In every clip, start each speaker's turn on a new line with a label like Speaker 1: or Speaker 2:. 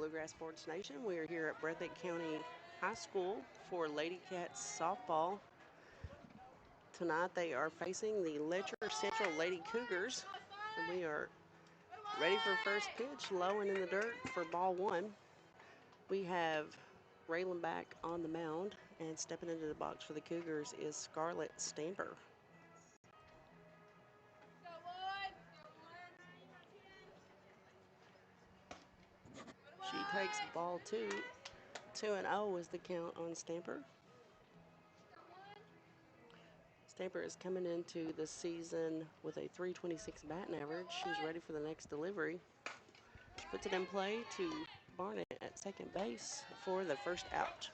Speaker 1: Bluegrass Sports Nation. We are here at Breathitt County High School for Lady Cats softball. Tonight they are facing the Letcher Central Lady Cougars. And we are ready for first pitch, low and in the dirt for ball one. We have Raylan back on the mound, and stepping into the box for the Cougars is Scarlett Stamper. She takes ball two. 2-0 is the count on Stamper. Stamper is coming into the season with a .326 batting average. She's ready for the next delivery. Puts it in play to Barnett at second base for the first out.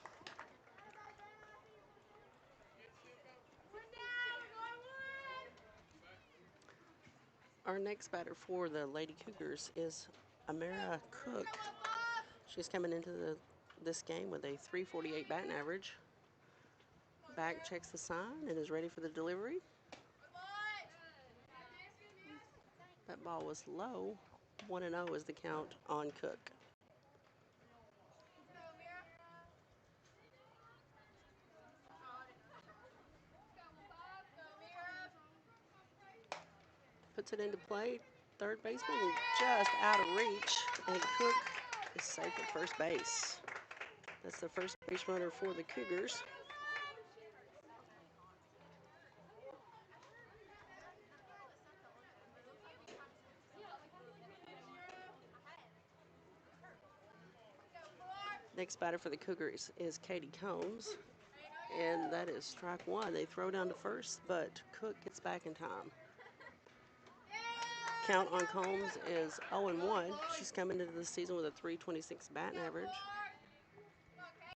Speaker 1: Our next batter for the Lady Cougars is Amara Cook. She's coming into this game with a .348 batting average. Back checks the sign and is ready for the delivery. That ball was low. 1-0 is the count on Cook. Puts it into play. Third baseman just out of reach, and Cook is safe at first base. That's the first base runner for the Cougars. Next batter for the Cougars is Katie Combs, and that is strike one. They throw down to first, but Cook gets back in time. Count on Combs is 0-1. She's coming into the season with a .326 batting average.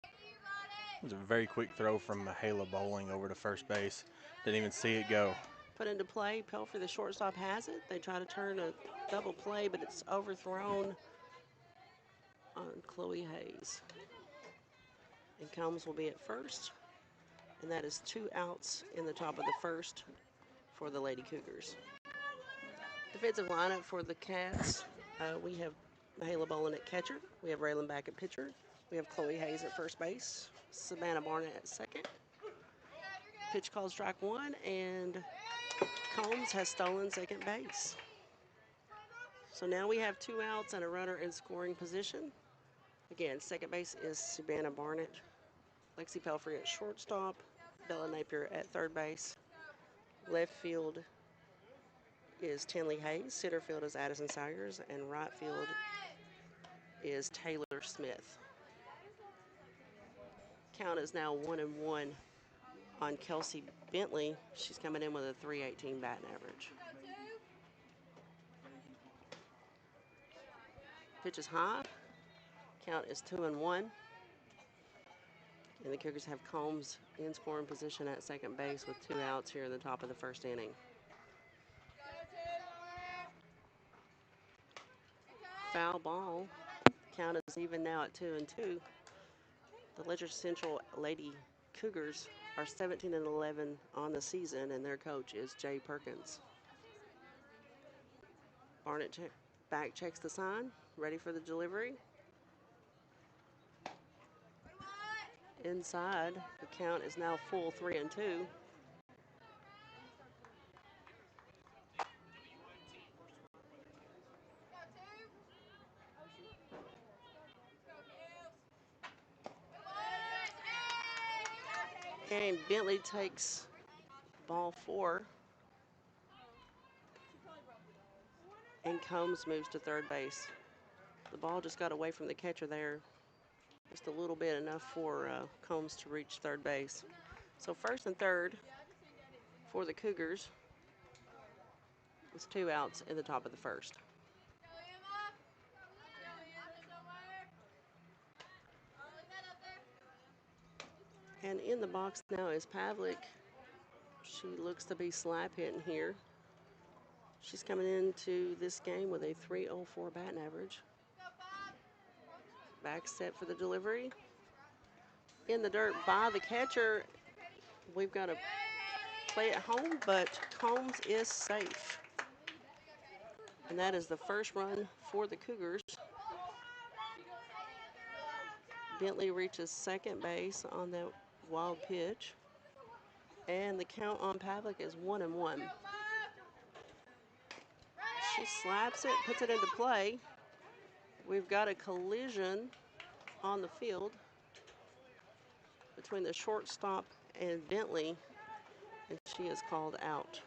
Speaker 2: It was a very quick throw from Michaela Bowling over to first base. Didn't even see it go.
Speaker 1: Put into play. Pelfrey, the shortstop, has it. They try to turn a double play, but it's overthrown on Chloe Hayes. And Combs will be at first. And that is 2 outs in the top of the first for the Lady Cougars. Defensive lineup for the Cats. We have Michaela Bolin at catcher. We have Raylan back at pitcher. We have Chloe Hayes at first base. Savannah Barnett at second. Pitch called strike one, and Combs has stolen second base. So now we have 2 outs and a runner in scoring position. Again, second base is Savannah Barnett. Lexi Pelfrey at shortstop. Bella Napier at third base. Left field is Tinley Hayes. Center field is Addison Sayers. And right field is Taylor Smith. Count is now 1-1 on Kelsey Bentley. She's coming in with a .318 batting average. Pitch is high. Count is 2-1. And the Cougars have Combs in scoring position at second base with 2 outs here in the top of the first inning. Foul ball. Count is even now at 2-2. The Letcher Central Lady Cougars are 17-11 on the season, and their coach is Jay Perkins. Barnett back checks the sign, ready for the delivery. Inside, the count is now full 3-2. And Bentley takes ball 4. And Combs moves to third base. The ball just got away from the catcher there. Just a little bit, enough for Combs to reach third base. So first and third for the Cougars with 2 outs in the top of the first. And in the box now is Pavlik. She looks to be slap hitting here. She's coming into this game with a .304 batting average. Back set for the delivery. In the dirt by the catcher. We've got to play at home, but Combs is safe. And that is the first run for the Cougars. Bentley reaches second base on that wild pitch. And the count on Pavlik is 1-1. She slaps it, puts it into play. We've got a collision on the field between the shortstop and Bentley, and she is called out.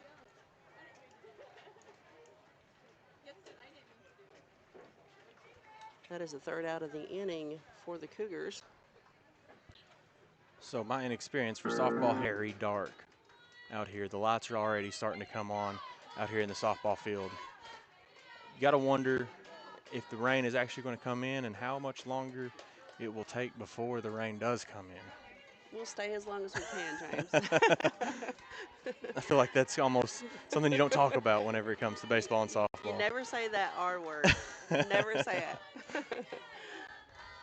Speaker 1: That is the third out of the inning for the Cougars.
Speaker 2: So my inexperience for softball, Harry, dark out here. The lights are already starting to come on out here in the softball field. You got to wonder if the rain is actually going to come in and how much longer it will take before the rain does come in.
Speaker 1: We'll stay as long as we can, James.
Speaker 2: I feel like that's almost something you don't talk about whenever it comes to baseball and softball.
Speaker 1: You never say that R word. Never say it.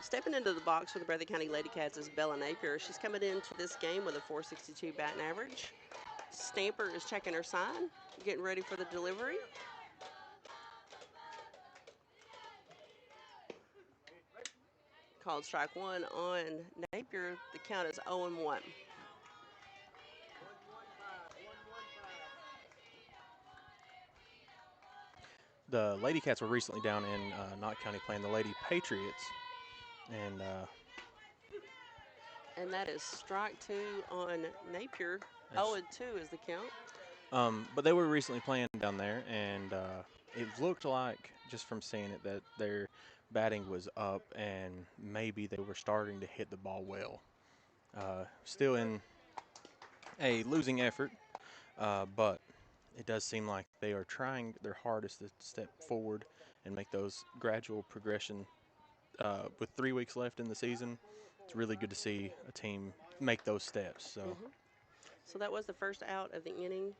Speaker 1: Stepping into the box for the Breathitt County Lady Cats is Bella Napier. She's coming into this game with a .462 batting average. Stamper is checking her sign, getting ready for the delivery. Called strike one on Napier. The count is 0-1.
Speaker 2: The Lady Cats were recently down in Knott County playing the Lady Patriots.
Speaker 1: And that is strike two on Napier. 0-2 is the count.
Speaker 2: But they were recently playing down there, and it looked like, just from seeing it, that their batting was up and maybe they were starting to hit the ball well. Still in a losing effort, but it does seem like they are trying their hardest to step forward and make those gradual progression. With 3 weeks left in the season, it's really good to see a team make those steps.
Speaker 1: So that was the first out of the inning.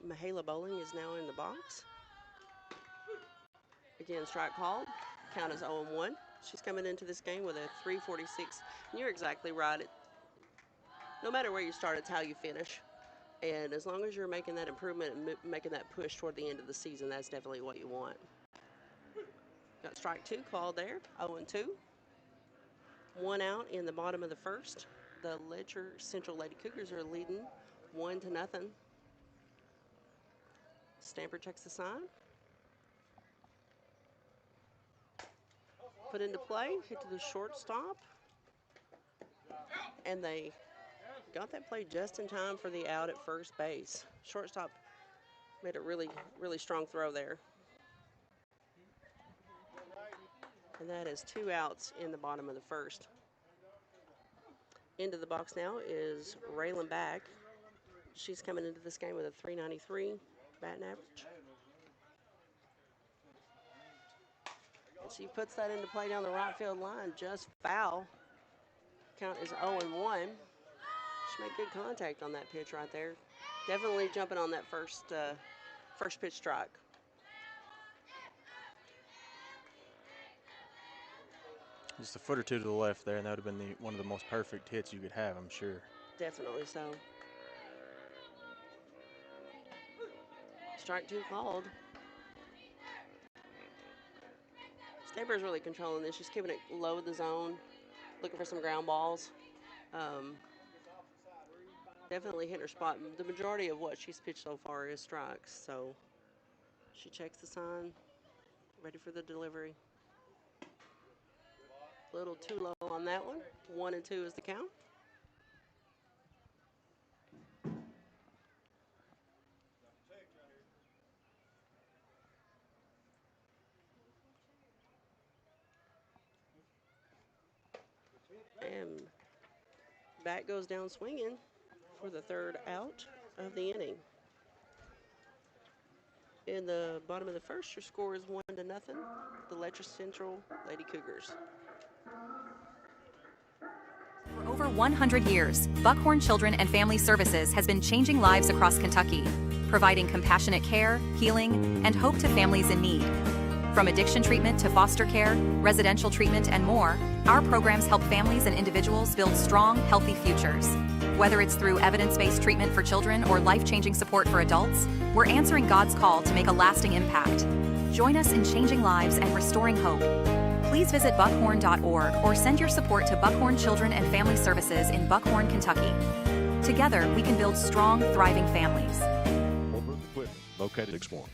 Speaker 1: Michaela Bowling is now in the box. Again, strike called. Count is 0-1. She's coming into this game with a .346. And you're exactly right. No matter where you start, it's how you finish. And as long as you're making that improvement and making that push toward the end of the season, that's definitely what you want. Got strike two called there, 0-2. One out in the bottom of the first. The Letcher Central Lady Cougars are leading 1-0. Stamper checks the sign. Put into play, hit to the shortstop. And they got that play just in time for the out at first base. Shortstop made a really, really strong throw there. And that is 2 outs in the bottom of the first. Into the box now is Raylan Back. She's coming into this game with a .393 batting average. And she puts that into play down the right field line, just foul. Count is 0-1. She made good contact on that pitch right there. Definitely jumping on that first pitch strike.
Speaker 2: Just a foot or two to the left there, and that would have been one of the most perfect hits you could have, I'm sure.
Speaker 1: Definitely so. Strike two called. Stamper's really controlling this. She's keeping it low in the zone, looking for some ground balls. Definitely hitting her spot. The majority of what she's pitched so far is strikes, so she checks the sign, ready for the delivery. A little too low on that one. 1-2 is the count. And Back goes down swinging for the third out of the inning. In the bottom of the first, your score is 1-0. The Letcher Central Lady Cougars.
Speaker 3: For over 100 years, Buckhorn Children and Family Services has been changing lives across Kentucky, providing compassionate care, healing, and hope to families in need. From addiction treatment to foster care, residential treatment, and more, our programs help families and individuals build strong, healthy futures. Whether it's through evidence-based treatment for children or life-changing support for adults, we're answering God's call to make a lasting impact. Join us in changing lives and restoring hope. Please visit buckhorn.org or send your support to Buckhorn Children and Family Services in Buckhorn, Kentucky. Together, we can build strong, thriving families.
Speaker 4: Equipment located Explore.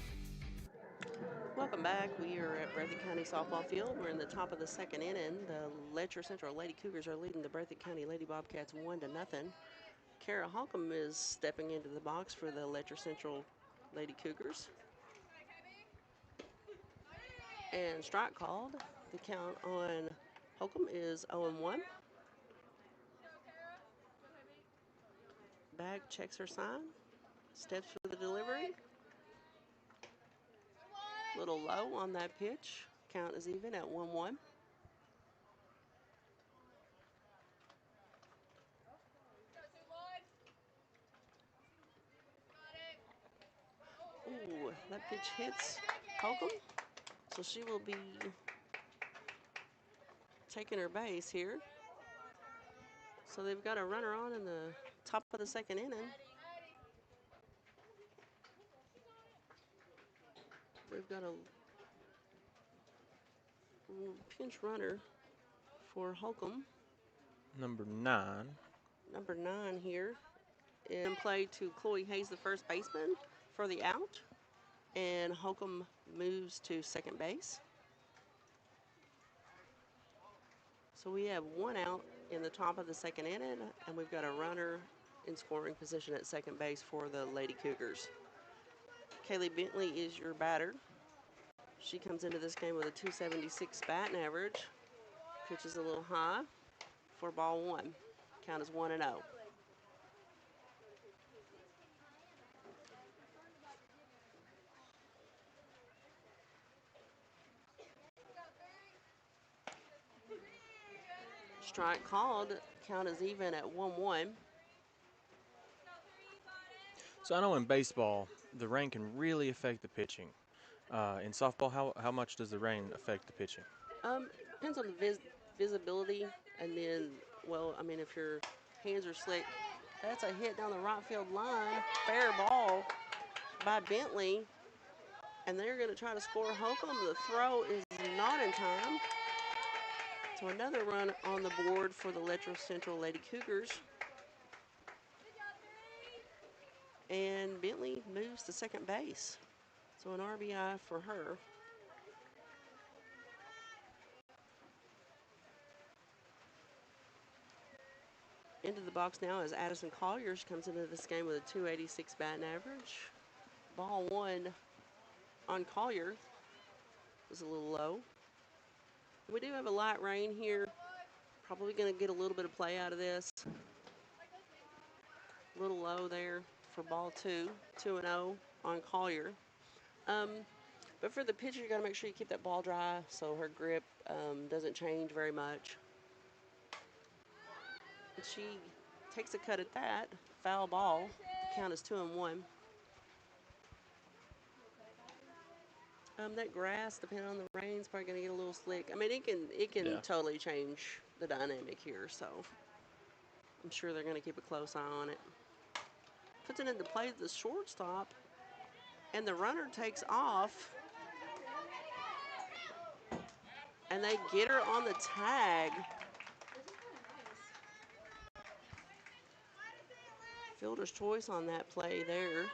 Speaker 1: Welcome back. We are at Breathitt County Softball Field. We're in the top of the second inning. The Letcher Central Lady Cougars are leading the Breathitt County Lady Bobcats 1-0. Kara Holcomb is stepping into the box for the Letcher Central Lady Cougars. And strike called. The count on Holcomb is 0-1. Bag checks her sign. Steps for the delivery. Little low on that pitch. Count is even at 1-1. Ooh, that pitch hits Holcomb. So she will be taking her base here. So they've got a runner on in the top of the second inning. We've got a pinch runner for Holcomb.
Speaker 2: Number 9.
Speaker 1: Number 9 here. In play to Chloe Hayes, the first baseman, for the out. And Holcomb moves to second base. So we have one out in the top of the second inning, and we've got a runner in scoring position at second base for the Lady Cougars. Kaylee Bentley is your batter. She comes into this game with a 276 batting average. Pitches a little high for ball one. Count is 1-0. Strike called. Count is even at 1-1.
Speaker 2: So I know in baseball, the rain can really affect the pitching. In softball, how much does the rain affect the pitching?
Speaker 1: Depends on the visibility, and then, well, I mean, if your hands are slick, that's a hit down the right field line. Fair ball by Bentley, and they're going to try to score Holcomb. The throw is not in time. So another run on the board for the Letcher Central Lady Cougars. And Bentley moves to second base. So an RBI for her. Into the box now as Addison Colliers comes into this game with a 286 batting average. Ball one on Collier was a little low. We do have a light rain here. Probably going to get a little bit of play out of this. A little low there for ball two, 2-0 on Collier. But for the pitcher, you got to make sure you keep that ball dry so her grip doesn't change very much. She takes a cut at that. Foul ball. The count is 2-1. That grass, depending on the rain, is probably going to get a little slick. I mean, it can totally change the dynamic here. So I'm sure they're going to keep a close eye on it. Puts it into play to the shortstop, and the runner takes off. And they get her on the tag. Fielder's choice on that play there.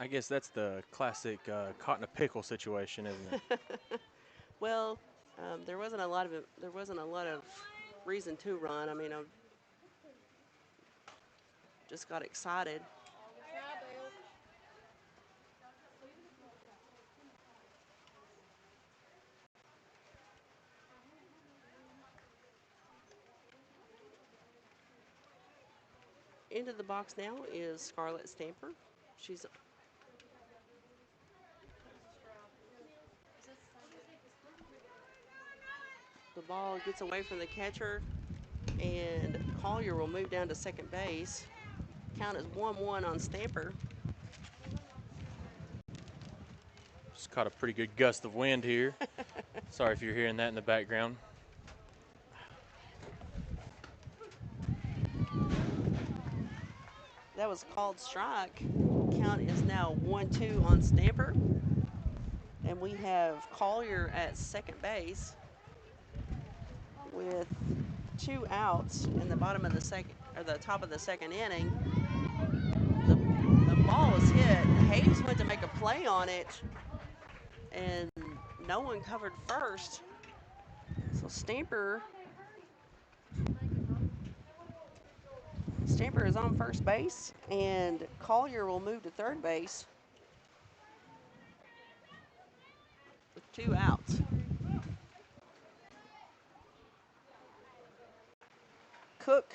Speaker 2: I guess that's the classic caught in a pickle situation, isn't it?
Speaker 1: Well, there wasn't a lot of reason to run. I mean, I just got excited. Into the box now is Scarlett Stamper. She's the ball gets away from the catcher, and Collier will move down to second base. Count is 1-1 on Stamper.
Speaker 2: Just caught a pretty good gust of wind here. Sorry if you're hearing that in the background.
Speaker 1: That was called strike. count is now 1-2 on Stamper. And we have Collier at second base with 2 outs in the bottom of the second, or the top of the second inning. The ball was hit. Hayes went to make a play on it, and no one covered first. So Stamper is on first base, and Collier will move to third base with 2 outs. Cook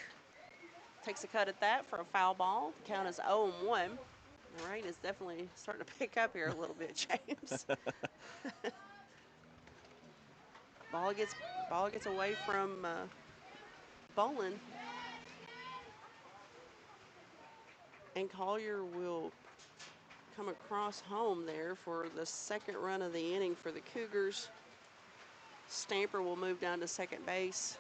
Speaker 1: takes a cut at that for a foul ball. The count is 0-1. The rain is definitely starting to pick up here a little bit, James. Ball gets away from Bolin. And Collier will come across home there for the second run of the inning for the Cougars. Stamper will move down to second base.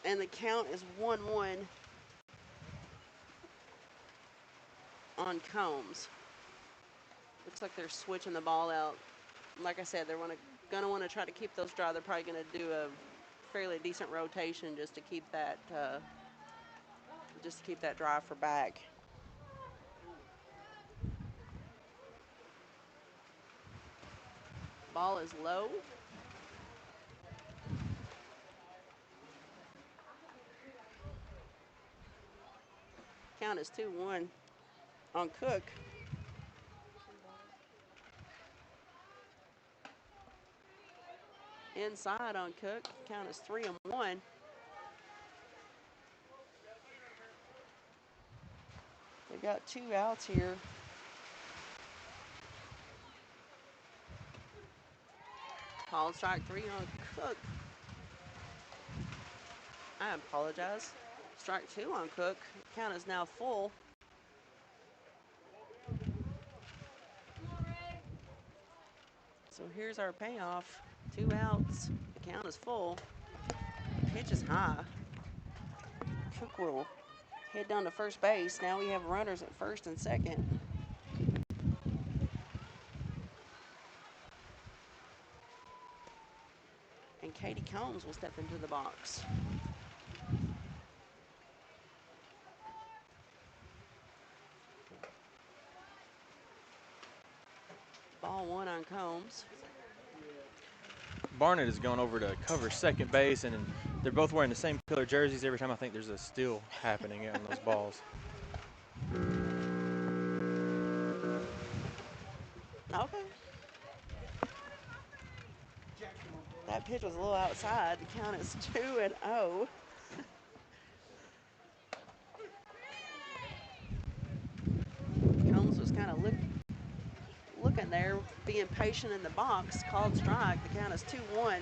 Speaker 1: And the count is 1-1 on Combs. Looks like they're switching the ball out. Like I said, they're gonna want to try to keep those dry. They're probably gonna do a fairly decent rotation just to keep that dry for back. Ball is low. Count is 2-1 on Cook. Inside on Cook. Count is 3-1. They got 2 outs here. Called strike 3 on Cook. I apologize. Strike 2 on Cook. Count is now full. So here's our payoff. 2 outs. The count is full. Pitch is high. Cook will head down to first base. Now we have runners at first and second. And Katie Combs will step into the box. Ball 1 on Combs.
Speaker 2: Barnett is going over to cover second base, and they're both wearing the same color jerseys. Every time I think there's a steal happening on those balls.
Speaker 1: Okay. That pitch was a little outside. The count is 2-0. Combs was kind of looking there, being patient in the box. Called strike. The count is 2-1.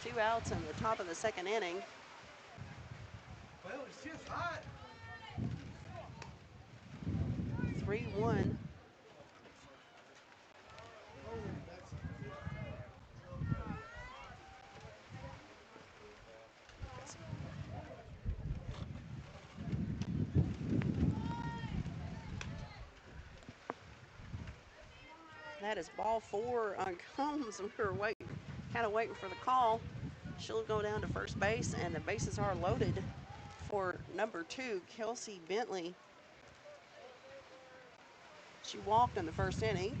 Speaker 1: 2 outs in the top of the second inning.
Speaker 5: Well, it's just hot.
Speaker 1: 3-1. That is ball 4 on Combs. We were kind of waiting for the call. She'll go down to first base, and the bases are loaded for number 2, Kelsey Bentley. She walked in the first inning.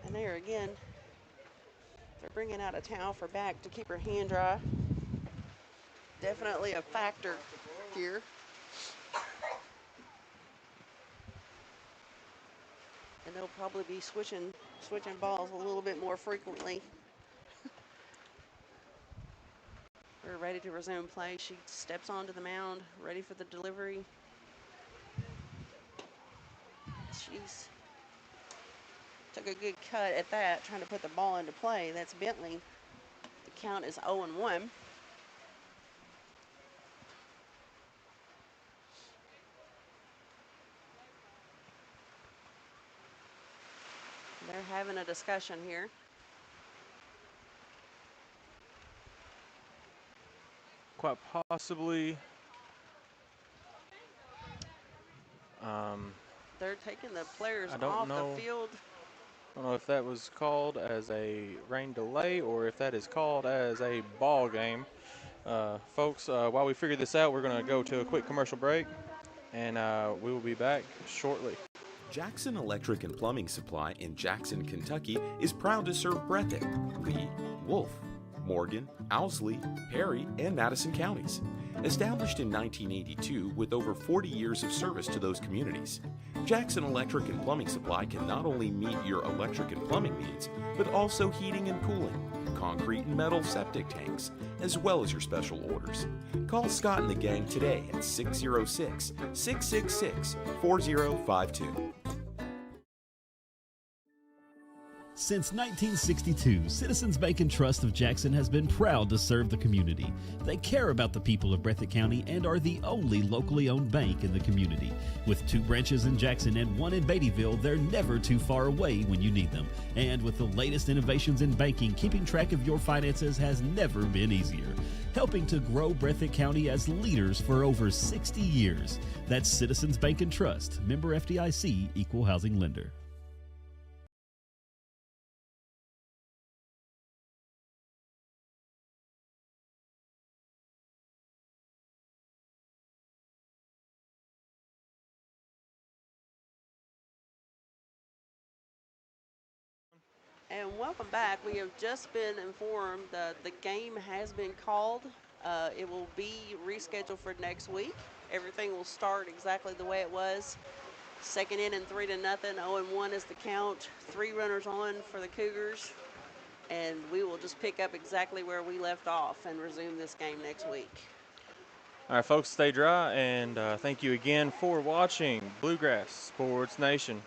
Speaker 1: And there again, they're bringing out a towel for back to keep her hand dry. Definitely a factor here. And they'll probably be switching balls a little bit more frequently. We're ready to resume play. She steps onto the mound, ready for the delivery. She's took a good cut at that, trying to put the ball into play. That's Bentley. The count is 0-1. They're having a discussion here.
Speaker 2: quite possibly.
Speaker 1: They're taking the players
Speaker 2: I don't
Speaker 1: off
Speaker 2: know.
Speaker 1: the field.
Speaker 2: I don't know if that was called as a rain delay or if that is called as a ball game. Folks, while we figure this out, we're going to go to a quick commercial break, and we will be back shortly.
Speaker 5: Jackson Electric and Plumbing Supply in Jackson, Kentucky is proud to serve Breathitt, Lee, Wolf, Morgan, Owsley, Perry, and Madison counties. Established in 1982 with over 40 years of service to those communities, Jackson Electric and Plumbing Supply can not only meet your electric and plumbing needs, but also heating and cooling, concrete and metal septic tanks, as well as your special orders. Call Scott and the gang today at 606-666-4052.
Speaker 6: Since 1962, Citizens Bank and Trust of Jackson has been proud to serve the community. They care about the people of Breathitt County and are the only locally owned bank in the community. With 2 branches in Jackson and 1 in Beattyville, they're never too far away when you need them. And with the latest innovations in banking, keeping track of your finances has never been easier. Helping to grow Breathitt County as leaders for over 60 years. That's Citizens Bank and Trust, member FDIC, equal housing lender.
Speaker 1: And welcome back. We have just been informed that the game has been called. It will be rescheduled for next week. Everything will start exactly the way it was. Second inning, 3-0. 0-1 is the count. 3 runners on for the Cougars. And we will just pick up exactly where we left off and resume this game next week.
Speaker 2: All right, folks, stay dry, and thank you again for watching Bluegrass Sports Nation.